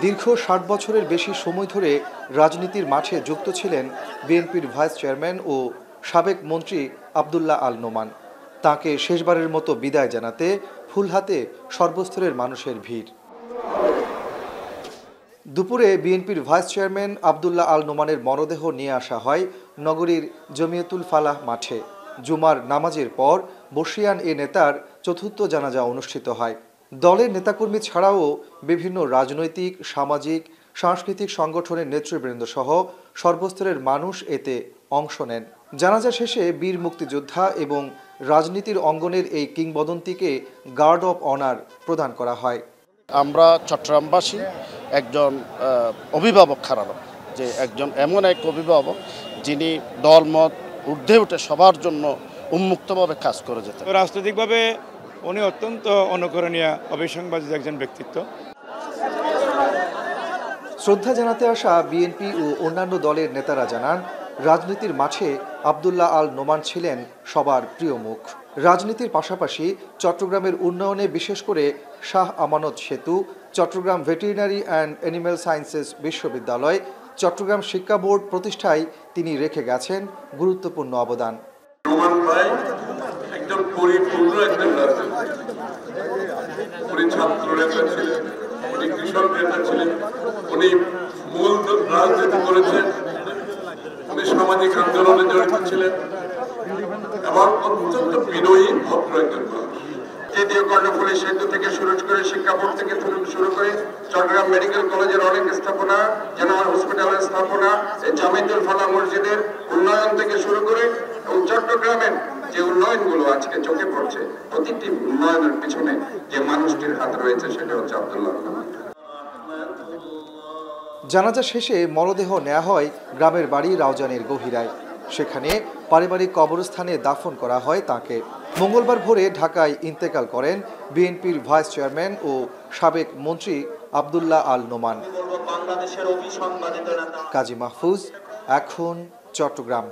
দীর্ঘ ৬০ বছরের বেশি সময় ধরে রাজনীতির মাঠে যুক্ত ছিলেন বিএনপির ভাইস চেয়ারম্যান ও সাবেক মন্ত্রী আব্দুল্লাহ আল নোমান। তাঁকে শেষবারের মতো বিদায় জানাতে ফুল হাতে সর্বস্তরের মানুষের ভিড়। দুপুরে বিএনপির ভাইস চেয়ারম্যান আব্দুল্লাহ আল নোমানের মরদেহ নিয়ে আসা হয় নগরীর জমিয়তুল ফালাহ মাঠে। জুমার নামাজের পর বর্ষিয়ান এ নেতার চতুর্থ জানাজা অনুষ্ঠিত হয়। দলের নেতাকর্মী ছাড়াও বিভিন্ন রাজনৈতিক, সামাজিক, সাংস্কৃতিক সংগঠনের নেতৃবৃন্দ সহ সর্বস্তরের মানুষ এতে অংশ নেন। জানাজা শেষে বীর মুক্তিযোদ্ধা এবং রাজনীতির অঙ্গনের এই কিংবদন্তিকে গার্ড অব অনার প্রদান করা হয়। আমরা চট্টগ্রামবাসী একজন অভিভাবক হারালাম, যে একজন এমন এক অভিভাবক যিনি দলমত ঊর্ধ্বে উঠে সবার জন্য উন্মুক্তভাবে কাজ করে যেতেন। রাজনৈতিকভাবে উনি অত্যন্ত অনুকরণীয় অবিসংবাদিত একজন ব্যক্তিত্ব। শ্রদ্ধা জানাতে আসা বিএনপি ও অন্যান্য দলের নেতারা জানান, রাজনীতির মাঠে আব্দুল্লাহ আল নোমান ছিলেন সবার প্রিয় মুখ। রাজনীতির পাশাপাশি চট্টগ্রামের উন্নয়নে, বিশেষ করে শাহ আমানত সেতু, Chattogram veterinary and animal sciences বিশ্ববিদ্যালয়, চট্টগ্রাম শিক্ষা বোর্ড প্রতিষ্ঠায় তিনি রেখে গেছেন গুরুত্বপূর্ণ অবদান। একজন পরিপূর্ণ একজন রাজনীতি, উনি ছাত্র নেতা ছিলেন, উনি কৃষক নেতা ছিলেন, উনি মূল রাজনীতি করেছেন, উনি সামাজিক আন্দোলনে জড়িত ছিলেন এবং অত্যন্ত বিনয়ী ভদ্র একজন মানুষ। তৃতীয় কর্ণফুলী সেতু থেকে শুরু করে শিক্ষা বোর্ড থেকে শুরু করে চট্টগ্রাম মেডিকেল কলেজের অনেক স্থাপনা, জেনারেল হসপিটালের স্থাপনা, জামিয়াতুল ফালাহ মসজিদের উন্নয়ন থেকে শুরু করে এবং চট্টগ্রামের যে উন্নয়নগুলো আজকে চোখে পড়ছে, প্রতিটি উন্নয়নের পিছনে যে মানুষটির হাত রয়েছে সেটা হচ্ছে আব্দুল্লাহ আল নোমান। জানাজা শেষে মরদেহ নেওয়া হয় গ্রামের বাড়ি রাউজানের গহিরায়। সেখানে পারিবারিক কবরস্থানে দাফন করা হয় তাঁকে। মঙ্গলবার ভোরে ঢাকায় ইন্তেকাল করেন বিএনপির ভাইস চেয়ারম্যান ও সাবেক মন্ত্রী আব্দুল্লাহ আল নোমান। কাজী মাহফুজ, এখন চট্টগ্রাম।